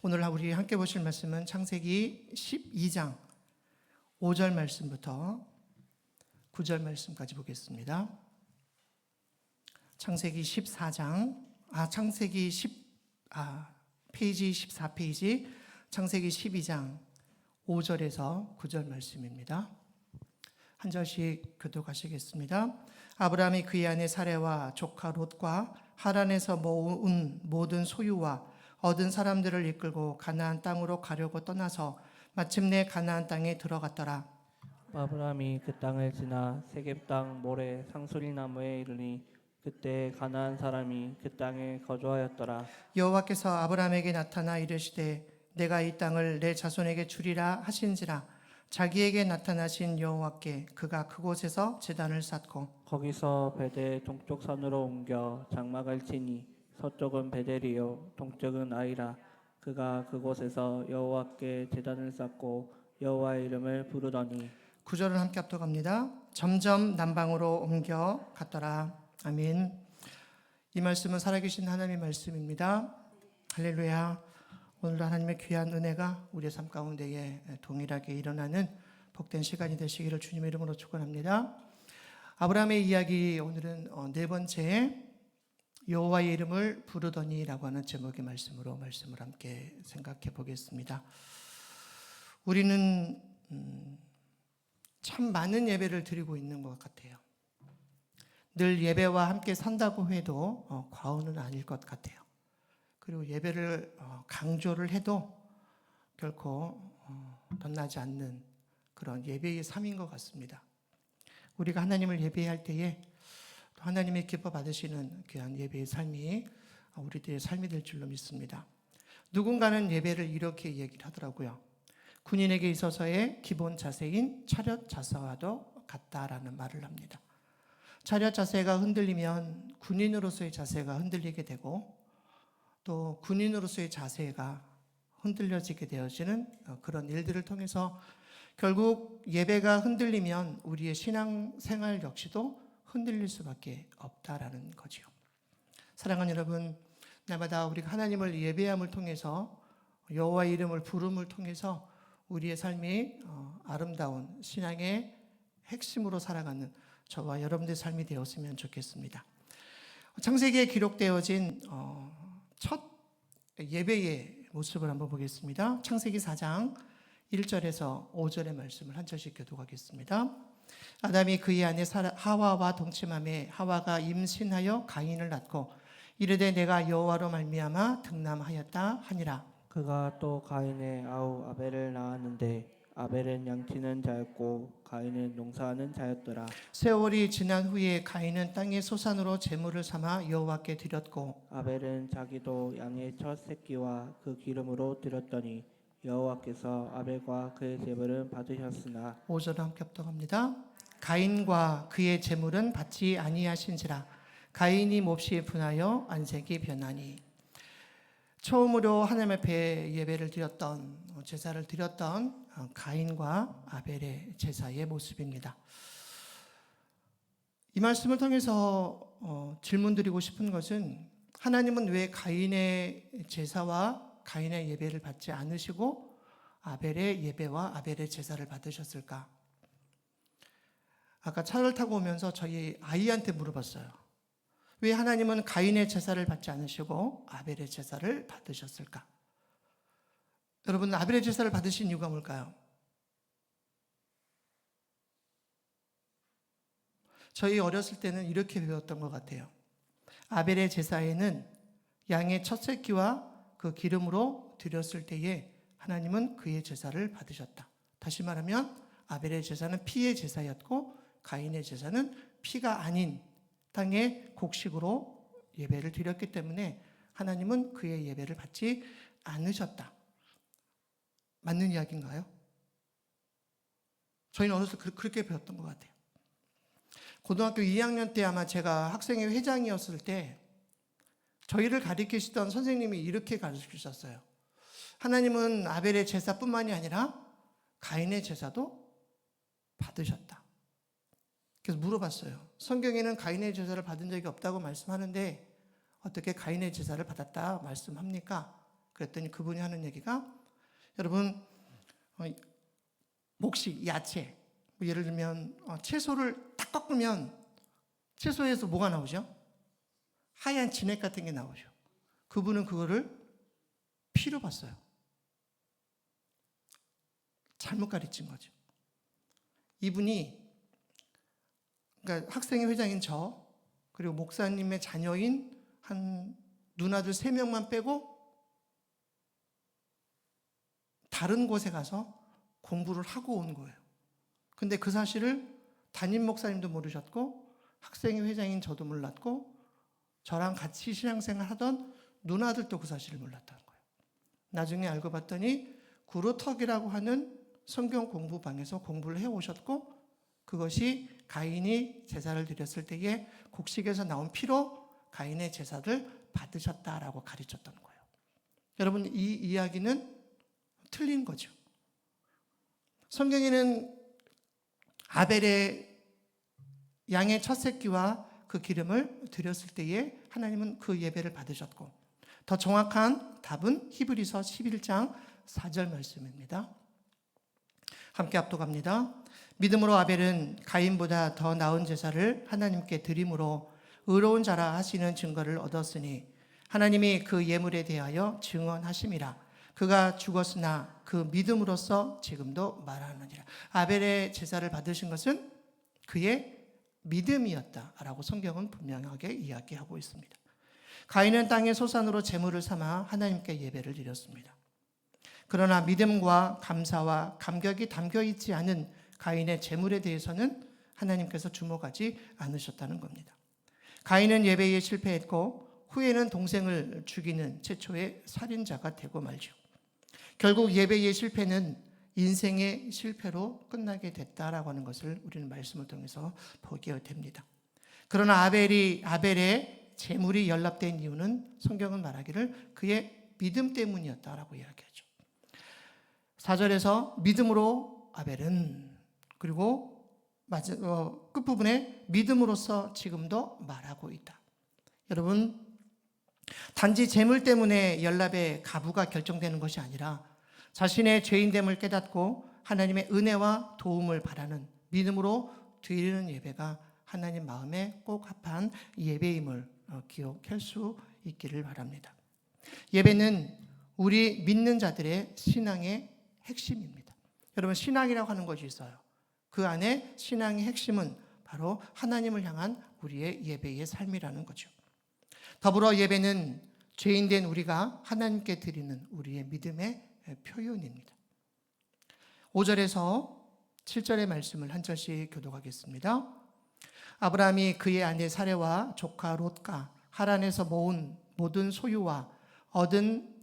오늘 우리 함께 보실 말씀은 창세기 12장 5절 말씀부터 9절 말씀까지 보겠습니다. 창세기 14장, 페이지 14페이지, 창세기 12장 5절에서 9절 말씀입니다. 한 절씩 교독하시겠습니다. 아브라함이 그의 아내 사레와 조카 롯과 하란에서 모은 모든 소유와 얻은 사람들을 이끌고 가나안 땅으로 가려고 떠나서 마침내 가나안 땅에 들어갔더라. 아브라함이 그 땅을 지나 세겜 땅 모래 상수리 나무에 이르니 그때 가나안 사람이 그 땅에 거주하였더라. 여호와께서 아브라함에게 나타나 이르시되 내가 이 땅을 내 자손에게 주리라 하신지라. 자기에게 나타나신 여호와께 그가 그곳에서 제단을 쌓고 거기서 베델 동쪽 산으로 옮겨 장막을 치니 서쪽은 베델이요 동쪽은 아이라. 그가 그곳에서 여호와께 제단을 쌓고 여호와의 이름을 부르더니. 9절을 함께 합독합니다. 점점 남방으로 옮겨 갔더라. 아멘. 이 말씀은 살아계신 하나님의 말씀입니다. 할렐루야. 오늘도 하나님의 귀한 은혜가 우리의 삶 가운데에 동일하게 일어나는 복된 시간이 되시기를 주님의 이름으로 축원합니다. 아브라함의 이야기, 오늘은 네 번째 여호와의 이름을 부르더니라고 하는 제목의 말씀으로 말씀을 함께 생각해 보겠습니다. 우리는 참 많은 예배를 드리고 있는 것 같아요. 늘 예배와 함께 산다고 해도 과언은 아닐 것 같아요. 그리고 예배를 강조를 해도 결코 덧나지 않는 그런 예배의 삶인 것 같습니다. 우리가 하나님을 예배할 때에 하나님의 기뻐 받으시는 귀한 예배의 삶이 우리들의 삶이 될 줄로 믿습니다. 누군가는 예배를 이렇게 얘기를 하더라고요. 군인에게 있어서의 기본 자세인 차렷 자세와도 같다라는 말을 합니다. 차렷 자세가 흔들리면 군인으로서의 자세가 흔들리게 되고 또 군인으로서의 자세가 흔들려지게 되어지는 그런 일들을 통해서 결국 예배가 흔들리면 우리의 신앙생활 역시도 흔들릴 수밖에 없다라는 거지요. 사랑하는 여러분, 날마다 우리가 하나님을 예배함을 통해서 여호와의 이름을 부름을 통해서 우리의 삶이 아름다운 신앙의 핵심으로 살아가는 저와 여러분들의 삶이 되었으면 좋겠습니다. 창세기에 기록되어진 첫 예배의 모습을 한번 보겠습니다. 창세기 4장 1절에서 5절의 말씀을 한 절씩 교독하겠습니다. 아담이 그의 아내 하와와 동침하매 하와가 임신하여 가인을 낳고 이르되 내가 여호와로 말미암아 등남하였다 하니라. 그가 또 가인의 아우 아벨을 낳았는데 아벨은 양치는 자였고 가인은 농사하는 자였더라. 세월이 지난 후에 가인은 땅의 소산으로 제물을 삼아 여호와께 드렸고 아벨은 자기도 양의 첫 새끼와 그 기름으로 드렸더니 여호와께서 아벨과 그의 제물은 받으셨으나 5절 함께 합독합니다. 가인과 그의 제물은 받지 아니하신지라. 가인이 몹시 분하여 안색이 변하니. 처음으로 하나님 앞에 예배를 드렸던, 제사를 드렸던 가인과 아벨의 제사의 모습입니다. 이 말씀을 통해서 질문드리고 싶은 것은 하나님은 왜 가인의 제사와 가인의 예배를 받지 않으시고 아벨의 예배와 아벨의 제사를 받으셨을까? 아까 차를 타고 오면서 저희 아이한테 물어봤어요. 왜 하나님은 가인의 제사를 받지 않으시고 아벨의 제사를 받으셨을까? 여러분, 아벨의 제사를 받으신 이유가 뭘까요? 저희 어렸을 때는 이렇게 배웠던 것 같아요. 아벨의 제사에는 양의 첫 새끼와 그 기름으로 드렸을 때에 하나님은 그의 제사를 받으셨다. 다시 말하면 아벨의 제사는 피의 제사였고 가인의 제사는 피가 아닌 땅의 곡식으로 예배를 드렸기 때문에 하나님은 그의 예배를 받지 않으셨다. 맞는 이야기인가요? 저희는 어렸을 때 그렇게 배웠던 것 같아요. 고등학교 2학년 때 아마 제가 학생회 회장이었을 때 저희를 가르치시던 선생님이 이렇게 가르치셨어요. 하나님은 아벨의 제사뿐만이 아니라 가인의 제사도 받으셨다. 그래서 물어봤어요. 성경에는 가인의 제사를 받은 적이 없다고 말씀하는데 어떻게 가인의 제사를 받았다 말씀합니까? 그랬더니 그분이 하는 얘기가, 여러분 목식, 야채, 뭐 예를 들면 채소를 딱 꺾으면 채소에서 뭐가 나오죠? 하얀 진액 같은 게 나오죠. 그분은 그거를 피로 봤어요. 잘못 가르친 거죠. 이분이, 그러니까 학생회 회장인 저, 그리고 목사님의 자녀인 한 누나들 3명만 빼고 다른 곳에 가서 공부를 하고 온 거예요. 근데 그 사실을 담임 목사님도 모르셨고 학생회 회장인 저도 몰랐고 저랑 같이 신앙생활 하던 누나들도 그 사실을 몰랐다는 거예요. 나중에 알고 봤더니 구루턱이라고 하는 성경 공부방에서 공부를 해오셨고, 그것이 가인이 제사를 드렸을 때에 곡식에서 나온 피로 가인의 제사를 받으셨다라고 가르쳤던 거예요. 여러분, 이 이야기는 틀린 거죠. 성경에는 아벨의 양의 첫 새끼와 그 기름을 드렸을 때에 하나님은 그 예배를 받으셨고, 더 정확한 답은 히브리서 11장 4절 말씀입니다. 함께 합독합니다. 믿음으로 아벨은 가인보다 더 나은 제사를 하나님께 드림으로 의로운 자라 하시는 증거를 얻었으니 하나님이 그 예물에 대하여 증언하심이라. 그가 죽었으나 그 믿음으로써 지금도 말하느니라. 아벨의 제사를 받으신 것은 그의 믿음이었다라고 성경은 분명하게 이야기하고 있습니다. 가인은 땅의 소산으로 제물을 삼아 하나님께 예배를 드렸습니다. 그러나 믿음과 감사와 감격이 담겨 있지 않은 가인의 제물에 대해서는 하나님께서 주목하지 않으셨다는 겁니다. 가인은 예배에 실패했고 후에는 동생을 죽이는 최초의 살인자가 되고 말죠. 결국 예배의 실패는 인생의 실패로 끝나게 됐다라고 하는 것을 우리는 말씀을 통해서 보게 됩니다. 그러나 아벨의 제물이 연락된 이유는 성경은 말하기를 그의 믿음 때문이었다라고 이야기하죠. 4절에서 믿음으로 아벨은, 그리고 끝부분에 믿음으로써 지금도 말하고 있다. 여러분, 단지 재물 때문에 연락의 가부가 결정되는 것이 아니라 자신의 죄인됨을 깨닫고 하나님의 은혜와 도움을 바라는 믿음으로 드리는 예배가 하나님 마음에 꼭 합한 예배임을 기억할 수 있기를 바랍니다. 예배는 우리 믿는 자들의 신앙의 핵심입니다. 여러분, 신앙이라고 하는 것이 있어요. 그 안에 신앙의 핵심은 바로 하나님을 향한 우리의 예배의 삶이라는 거죠. 더불어 예배는 죄인된 우리가 하나님께 드리는 우리의 믿음의 표현입니다. 5절에서 7절의 말씀을 한 절씩 교독하겠습니다. 아브라함이 그의 아내 사레와 조카 롯과 하란에서 모은 모든 소유와 얻은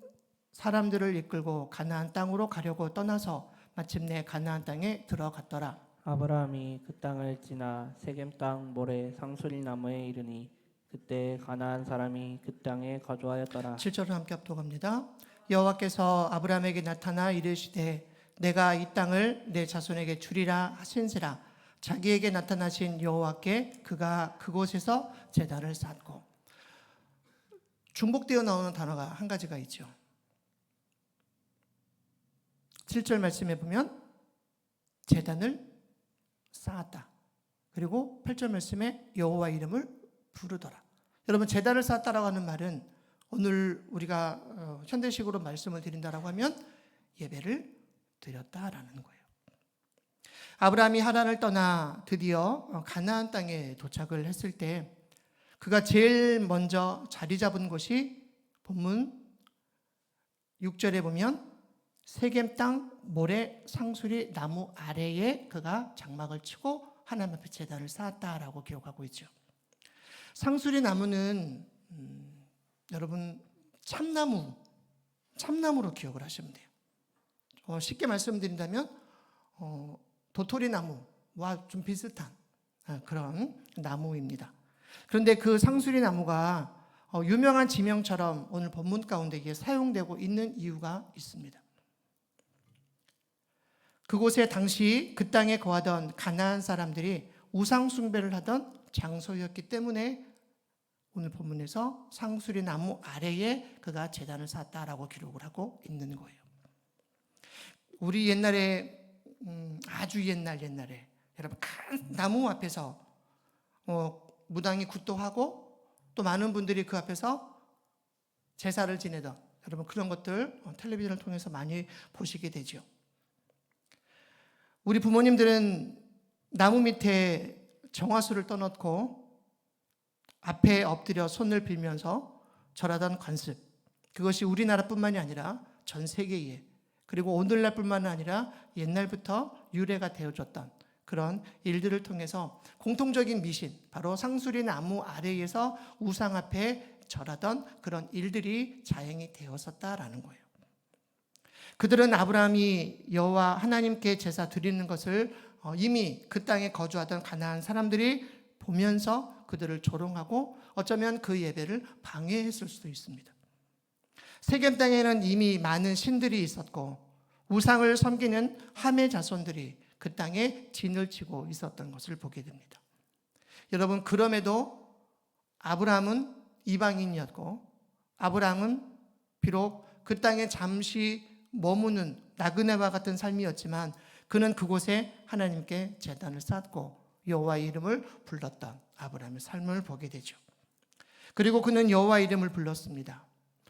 사람들을 이끌고 가나안 땅으로 가려고 떠나서 마침내 가나안 땅에 들어갔더라. 아브라함이 그 땅을 지나 세겜 땅 모래 상수리 나무에 이르니 그때 가나안 사람이 그 땅에 거주하였더라. 7절을 함께 합독합니다. 여호와께서 아브라함에게 나타나 이르시되 내가 이 땅을 내 자손에게 주리라 하신지라. 자기에게 나타나신 여호와께 그가 그곳에서 제단을 쌓고. 중복되어 나오는 단어가 한 가지가 있죠. 7절 말씀에 보면 제단을 쌓았다. 그리고 8절 말씀에 여호와 이름을 부르더라. 여러분, 제단을 쌓았다라고 하는 말은 오늘 우리가 현대식으로 말씀을 드린다라고 하면 예배를 드렸다라는 거예요. 아브라함이 하란을 떠나 드디어 가나안 땅에 도착을 했을 때 그가 제일 먼저 자리 잡은 곳이 본문 6절에 보면 세겜 땅 모래 상수리 나무 아래에 그가 장막을 치고 하나님 앞에 제단을 쌓았다라고 기록하고 있죠. 상수리 나무는 여러분 참나무로 기억을 하시면 돼요. 쉽게 말씀드린다면 도토리 나무와 좀 비슷한 그런 나무입니다. 그런데 그 상수리 나무가 유명한 지명처럼 오늘 본문 가운데 이게 사용되고 있는 이유가 있습니다. 그곳에 당시 그 땅에 거하던 가나안 사람들이 우상 숭배를 하던 장소였기 때문에 오늘 본문에서 상수리 나무 아래에 그가 제단을 쌓았다라고 기록을 하고 있는 거예요. 우리 옛날에 아주 옛날에 여러분 큰 나무 앞에서 무당이 굿도하고 또 많은 분들이 그 앞에서 제사를 지내던 여러분 그런 것들 텔레비전을 통해서 많이 보시게 되죠. 우리 부모님들은 나무 밑에 정화수를 떠놓고 앞에 엎드려 손을 빌면서 절하던 관습, 그것이 우리나라뿐만이 아니라 전 세계에, 그리고 오늘날뿐만 아니라 옛날부터 유래가 되어졌던 그런 일들을 통해서 공통적인 미신, 바로 상수리 나무 아래에서 우상 앞에 절하던 그런 일들이 자행이 되었었다라는 거예요. 그들은 아브라함이 여호와 하나님께 제사 드리는 것을 이미 그 땅에 거주하던 가나안 사람들이 보면서 그들을 조롱하고 어쩌면 그 예배를 방해했을 수도 있습니다. 세겜 땅에는 이미 많은 신들이 있었고 우상을 섬기는 함의 자손들이 그 땅에 진을 치고 있었던 것을 보게 됩니다. 여러분, 그럼에도 아브라함은 이방인이었고 아브라함은 비록 그 땅에 잠시 머무는 나그네와 같은 삶이었지만 그는 그곳에 하나님께 제단을 쌓고 여호와의 이름을 불렀던 아브라함의 삶을 보게 되죠. 그리고 그는 여호와의 이름을 불렀습니다.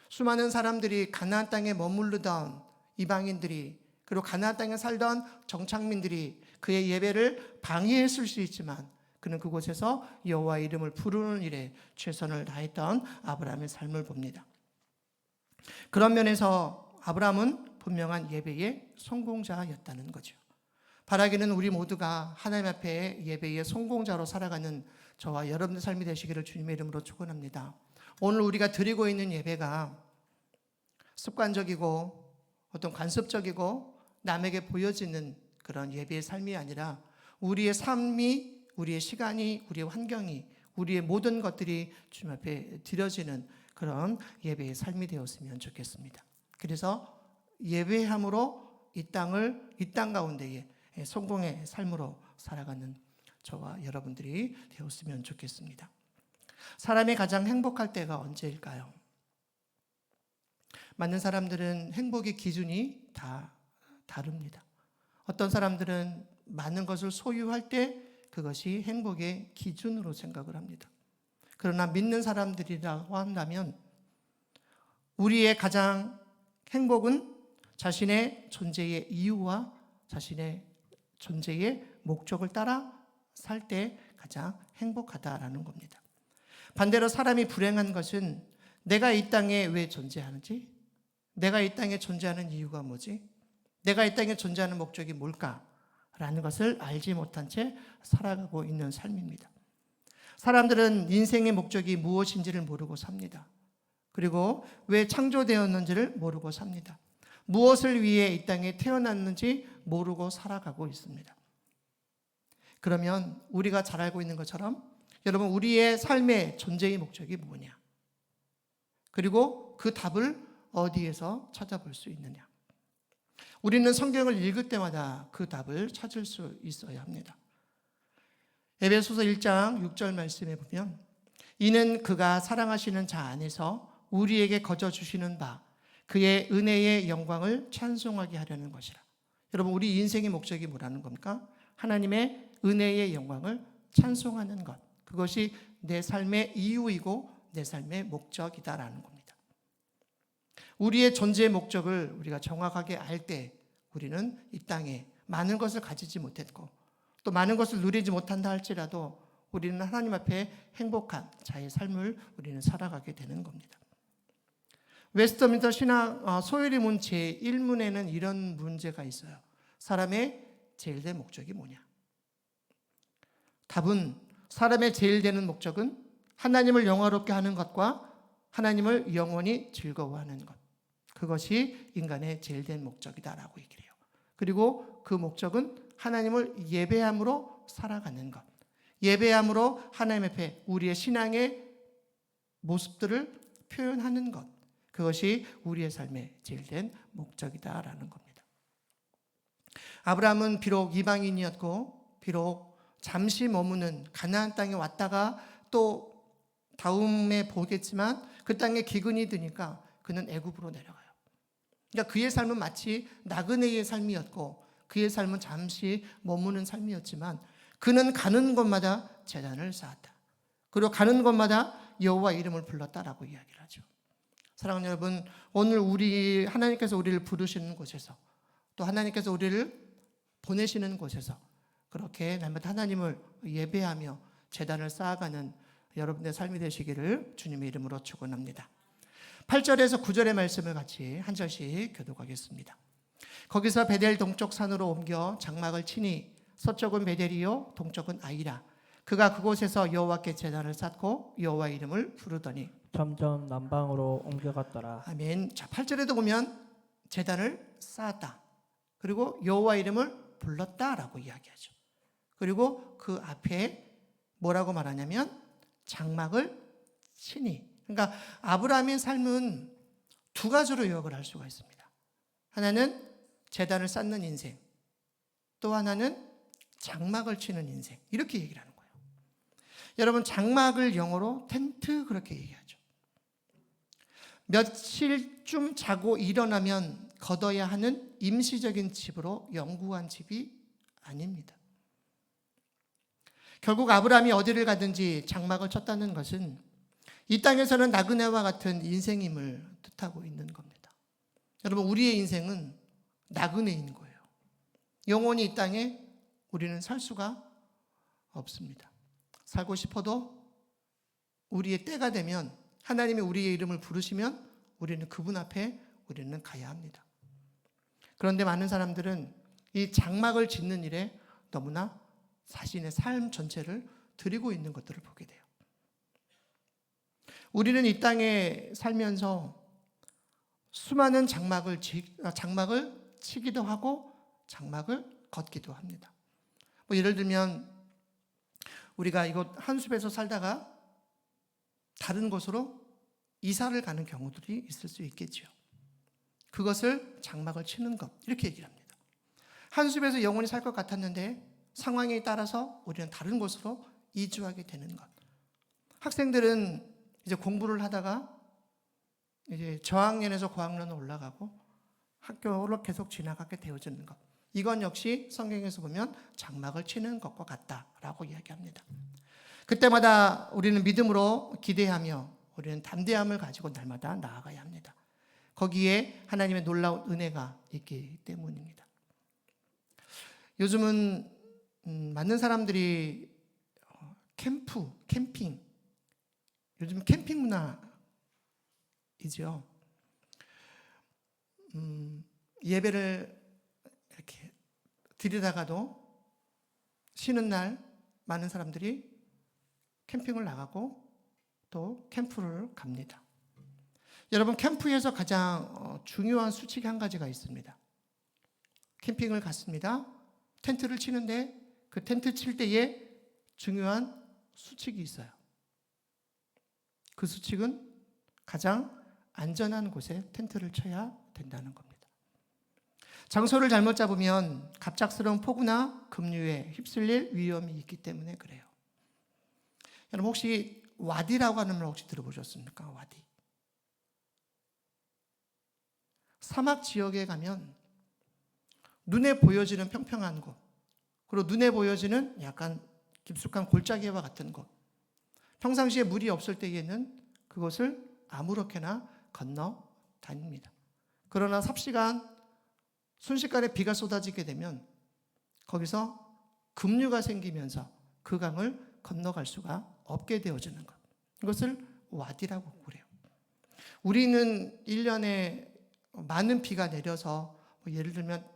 수많은 사람들이 가나안 땅에 머무르던 이방인들이, 그리고 가나안 땅에 살던 정착민들이 그의 예배를 방해했을 수 있지만 그는 그곳에서 여호와의 이름을 부르는 일에 최선을 다했던 아브라함의 삶을 봅니다. 그런 면에서 아브라함은 분명한 예배의 성공자였다는 거죠. 바라기는 우리 모두가 하나님 앞에 예배의 성공자로 살아가는 저와 여러분의 삶이 되시기를 주님의 이름으로 축원합니다. 오늘 우리가 드리고 있는 예배가 습관적이고 어떤 관습적이고 남에게 보여지는 그런 예배의 삶이 아니라 우리의 삶이, 우리의 시간이, 우리의 환경이, 우리의 모든 것들이 주님 앞에 드려지는 그런 예배의 삶이 되었으면 좋겠습니다. 그래서 예배함으로 이 땅 가운데에 성공의 삶으로 살아가는 저와 여러분들이 되었으면 좋겠습니다. 사람이 가장 행복할 때가 언제일까요? 많은 사람들은 행복의 기준이 다 다릅니다. 어떤 사람들은 많은 것을 소유할 때 그것이 행복의 기준으로 생각을 합니다. 그러나 믿는 사람들이라고 한다면 우리의 가장 행복은 자신의 존재의 이유와 자신의 존재의 목적을 따라 살 때 가장 행복하다라는 겁니다. 반대로 사람이 불행한 것은 내가 이 땅에 왜 존재하는지, 내가 이 땅에 존재하는 이유가 뭐지, 내가 이 땅에 존재하는 목적이 뭘까라는 것을 알지 못한 채 살아가고 있는 삶입니다. 사람들은 인생의 목적이 무엇인지를 모르고 삽니다. 그리고 왜 창조되었는지를 모르고 삽니다. 무엇을 위해 이 땅에 태어났는지 모르고 살아가고 있습니다. 그러면 우리가 잘 알고 있는 것처럼 여러분, 우리의 삶의 존재의 목적이 뭐냐? 그리고 그 답을 어디에서 찾아볼 수 있느냐? 우리는 성경을 읽을 때마다 그 답을 찾을 수 있어야 합니다. 에베소서 1장 6절 말씀에 보면 이는 그가 사랑하시는 자 안에서 우리에게 거저 주시는 바 그의 은혜의 영광을 찬송하게 하려는 것이라. 여러분, 우리 인생의 목적이 뭐라는 겁니까? 하나님의 은혜의 영광을 찬송하는 것. 그것이 내 삶의 이유이고 내 삶의 목적이다라는 겁니다. 우리의 존재의 목적을 우리가 정확하게 알 때 우리는 이 땅에 많은 것을 가지지 못했고 또 많은 것을 누리지 못한다 할지라도 우리는 하나님 앞에 행복한 자의 삶을 우리는 살아가게 되는 겁니다. 웨스트민스터 신학 소요리문 제1문에는 이런 문제가 있어요. 사람의 제일 된 목적이 뭐냐? 답은 사람의 제일 되는 목적은 하나님을 영화롭게 하는 것과 하나님을 영원히 즐거워하는 것. 그것이 인간의 제일 된 목적이다라고 얘기를 해요. 그리고 그 목적은 하나님을 예배함으로 살아가는 것. 예배함으로 하나님 앞에 우리의 신앙의 모습들을 표현하는 것. 그것이 우리의 삶의 제일 된 목적이다라는 겁니다. 아브라함은 비록 이방인이었고 비록 잠시 머무는 가나안 땅에 왔다가 또 다음에 보겠지만 그 땅에 기근이 드니까 그는 애굽으로 내려가요. 그러니까 그의 삶은 마치 나그네의 삶이었고 그의 삶은 잠시 머무는 삶이었지만 그는 가는 곳마다 제단을 쌓았다. 그리고 가는 곳마다 여호와 이름을 불렀다라고 이야기를 하죠. 사랑하는 여러분, 오늘 하나님께서 우리를 부르시는 곳에서 또 하나님께서 우리를 보내시는 곳에서 그렇게 날마다 하나님을 예배하며 제단을 쌓아가는 여러분의 삶이 되시기를 주님의 이름으로 축원합니다. 8절에서 9절의 말씀을 같이 한 절씩 교독하겠습니다. 거기서 베델 동쪽 산으로 옮겨 장막을 치니 서쪽은 베델이요 동쪽은 아이라. 그가 그곳에서 여호와께 제단을 쌓고 여호와 이름을 부르더니 점점 남방으로 옮겨갔더라. 아멘. 자, 8절에도 보면 제단을 쌓았다. 그리고 여호와 이름을 불렀다라고 이야기하죠. 그리고 그 앞에 뭐라고 말하냐면 장막을 치니. 그러니까 아브라함의 삶은 두 가지로 요약을 할 수가 있습니다. 하나는 제단을 쌓는 인생, 또 하나는 장막을 치는 인생. 이렇게 얘기를 하는 거예요. 여러분, 장막을 영어로 텐트 그렇게 얘기하죠. 며칠쯤 자고 일어나면 걷어야 하는 임시적인 집으로 영구한 집이 아닙니다. 결국 아브라함이 어디를 가든지 장막을 쳤다는 것은 이 땅에서는 나그네와 같은 인생임을 뜻하고 있는 겁니다. 여러분, 우리의 인생은 나그네인 거예요. 영원히 이 땅에 우리는 살 수가 없습니다. 살고 싶어도 우리의 때가 되면 하나님이 우리의 이름을 부르시면 우리는 그분 앞에 우리는 가야 합니다. 그런데 많은 사람들은 이 장막을 짓는 일에 너무나 자신의 삶 전체를 드리고 있는 것들을 보게 돼요. 우리는 이 땅에 살면서 수많은 장막을 치기도 하고 장막을 걷기도 합니다. 뭐 예를 들면 우리가 이곳 한숲에서 살다가 다른 곳으로 이사를 가는 경우들이 있을 수 있겠죠. 그것을 장막을 치는 것, 이렇게 얘기를 합니다. 한숲에서 영원히 살 것 같았는데 상황에 따라서 우리는 다른 곳으로 이주하게 되는 것. 학생들은 이제 공부를 하다가 이제 저학년에서 고학년으로 올라가고 학교로 계속 지나가게 되어지는 것. 이건 역시 성경에서 보면 장막을 치는 것과 같다라고 이야기합니다. 그때마다 우리는 믿음으로 기대하며 우리는 담대함을 가지고 날마다 나아가야 합니다. 거기에 하나님의 놀라운 은혜가 있기 때문입니다. 요즘은 많은 사람들이 캠핑, 요즘 캠핑 문화이죠. 예배를 이렇게 드리다가도 쉬는 날 많은 사람들이 캠핑을 나가고 또 캠프를 갑니다. 여러분, 캠프에서 가장 중요한 수칙이 한 가지가 있습니다. 캠핑을 갔습니다. 텐트를 치는데 그 텐트 칠 때에 중요한 수칙이 있어요. 그 수칙은 가장 안전한 곳에 텐트를 쳐야 된다는 겁니다. 장소를 잘못 잡으면 갑작스러운 폭우나 급류에 휩쓸릴 위험이 있기 때문에 그래요. 여러분, 혹시 와디라고 하는 말 혹시 들어보셨습니까? 와디. 사막 지역에 가면 눈에 보여지는 평평한 곳, 그리고 눈에 보여지는 약간 깊숙한 골짜기와 같은 곳, 평상시에 물이 없을 때에는 그것을 아무렇게나 건너 다닙니다. 그러나 삽시간 순식간에 비가 쏟아지게 되면 거기서 급류가 생기면서 그 강을 건너갈 수가 없게 되어지는 것, 이것을 와디라고 그래요. 우리는 1년에 많은 비가 내려서 예를 들면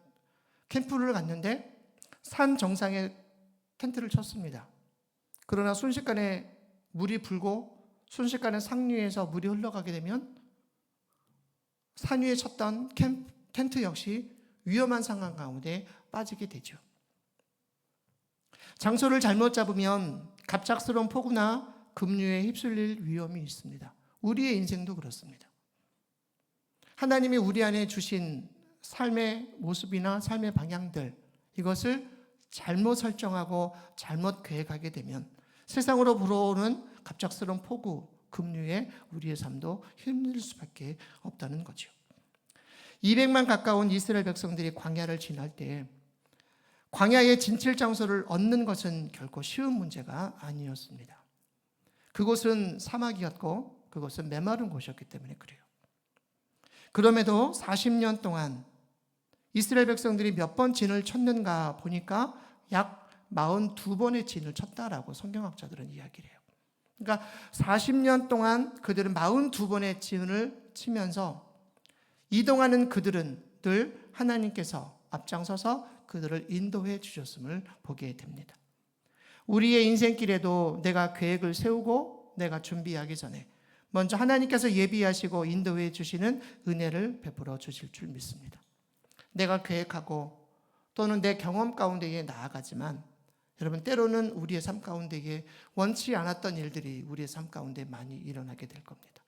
캠프를 갔는데 산 정상에 텐트를 쳤습니다. 그러나 순식간에 물이 불고 순식간에 상류에서 물이 흘러가게 되면 산 위에 쳤던 텐트 역시 위험한 상황 가운데 빠지게 되죠. 장소를 잘못 잡으면 갑작스러운 폭우나 급류에 휩쓸릴 위험이 있습니다. 우리의 인생도 그렇습니다. 하나님이 우리 안에 주신 삶의 모습이나 삶의 방향들, 이것을 잘못 설정하고 잘못 계획하게 되면 세상으로 불어오는 갑작스러운 폭우, 급류에 우리의 삶도 힘들 수밖에 없다는 거죠. 200만 가까운 이스라엘 백성들이 광야를 지날 때 광야의 진칠 장소를 얻는 것은 결코 쉬운 문제가 아니었습니다. 그곳은 사막이었고 그곳은 메마른 곳이었기 때문에 그래요. 그럼에도 40년 동안 이스라엘 백성들이 몇 번 진을 쳤는가 보니까 약 42번의 진을 쳤다라고 성경학자들은 이야기를 해요. 그러니까 40년 동안 그들은 42번의 진을 치면서 이동하는 그들은 늘 하나님께서 앞장서서 그들을 인도해 주셨음을 보게 됩니다. 우리의 인생길에도 내가 계획을 세우고 내가 준비하기 전에 먼저 하나님께서 예비하시고 인도해 주시는 은혜를 베풀어 주실 줄 믿습니다. 내가 계획하고 또는 내 경험 가운데에 나아가지만 여러분, 때로는 우리의 삶 가운데에 원치 않았던 일들이 우리의 삶 가운데 많이 일어나게 될 겁니다.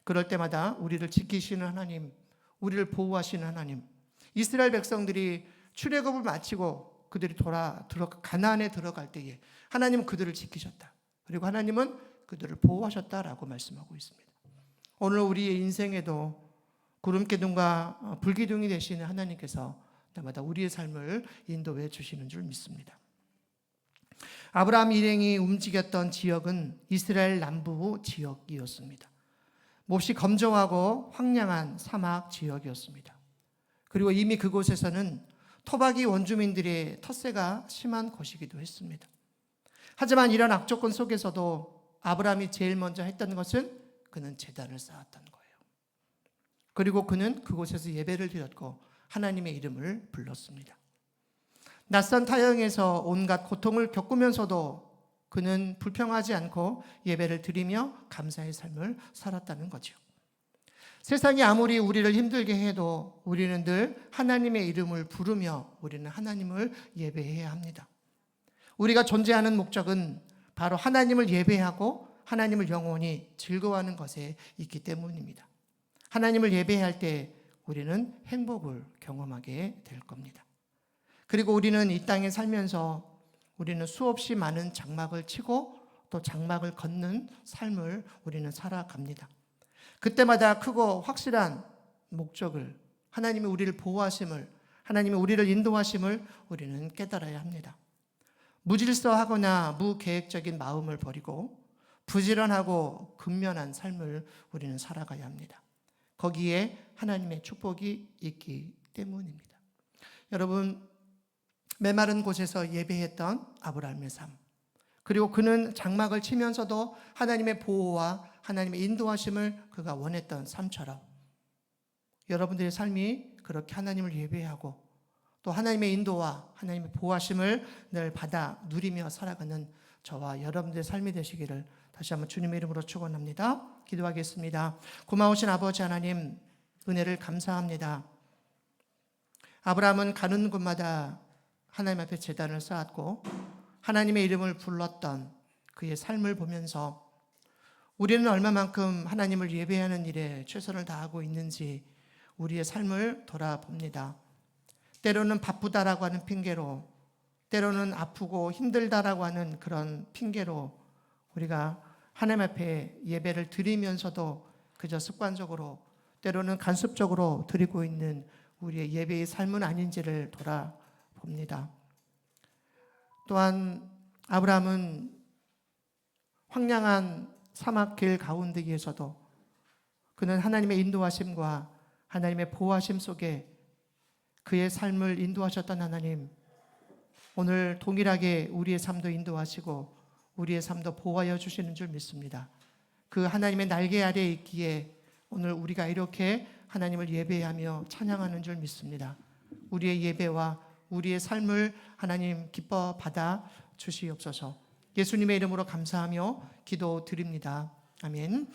그럴 때마다 우리를 지키시는 하나님, 우리를 보호하시는 하나님, 이스라엘 백성들이 출애굽을 마치고 그들이 가나안에 들어갈 때에 하나님은 그들을 지키셨다. 그리고 하나님은 그들을 보호하셨다라고 말씀하고 있습니다. 오늘 우리의 인생에도 구름기둥과 불기둥이 되시는 하나님께서 때마다 우리의 삶을 인도해 주시는 줄 믿습니다. 아브라함 일행이 움직였던 지역은 이스라엘 남부 지역이었습니다. 몹시 검정하고 황량한 사막 지역이었습니다. 그리고 이미 그곳에서는 토박이 원주민들의 텃세가 심한 곳이기도 했습니다. 하지만 이런 악조건 속에서도 아브라함이 제일 먼저 했던 것은 그는 제단을 쌓았던 거예요. 그리고 그는 그곳에서 예배를 드렸고 하나님의 이름을 불렀습니다. 낯선 타향에서 온갖 고통을 겪으면서도 그는 불평하지 않고 예배를 드리며 감사의 삶을 살았다는 거죠. 세상이 아무리 우리를 힘들게 해도 우리는 늘 하나님의 이름을 부르며 우리는 하나님을 예배해야 합니다. 우리가 존재하는 목적은 바로 하나님을 예배하고 하나님을 영원히 즐거워하는 것에 있기 때문입니다. 하나님을 예배할 때 우리는 행복을 경험하게 될 겁니다. 그리고 우리는 이 땅에 살면서 우리는 수없이 많은 장막을 치고 또 장막을 걷는 삶을 우리는 살아갑니다. 그때마다 크고 확실한 목적을, 하나님이 우리를 보호하심을, 하나님이 우리를 인도하심을 우리는 깨달아야 합니다. 무질서하거나 무계획적인 마음을 버리고 부지런하고 근면한 삶을 우리는 살아가야 합니다. 거기에 하나님의 축복이 있기 때문입니다. 여러분, 메마른 곳에서 예배했던 아브라함의 삶, 그리고 그는 장막을 치면서도 하나님의 보호와 하나님의 인도하심을 그가 원했던 삶처럼 여러분들의 삶이 그렇게 하나님을 예배하고 또 하나님의 인도와 하나님의 보호하심을 늘 받아 누리며 살아가는 저와 여러분들의 삶이 되시기를 다시 한번 주님의 이름으로 축원합니다. 기도하겠습니다. 고마우신 아버지 하나님, 은혜를 감사합니다. 아브라함은 가는 곳마다 하나님 앞에 제단을 쌓았고 하나님의 이름을 불렀던 그의 삶을 보면서 우리는 얼마만큼 하나님을 예배하는 일에 최선을 다하고 있는지 우리의 삶을 돌아봅니다. 때로는 바쁘다라고 하는 핑계로, 때로는 아프고 힘들다라고 하는 그런 핑계로 우리가 하나님 앞에 예배를 드리면서도 그저 습관적으로, 때로는 간습적으로 드리고 있는 우리의 예배의 삶은 아닌지를 돌아봅니다. 또한 아브라함은 황량한 사막길 가운데에서도 그는 하나님의 인도하심과 하나님의 보호하심 속에 그의 삶을 인도하셨던 하나님, 오늘 동일하게 우리의 삶도 인도하시고 우리의 삶도 보호하여 주시는 줄 믿습니다. 그 하나님의 날개 아래에 있기에 오늘 우리가 이렇게 하나님을 예배하며 찬양하는 줄 믿습니다. 우리의 예배와 우리의 삶을 하나님 기뻐 받아 주시옵소서. 예수님의 이름으로 감사하며 기도드립니다. 아멘.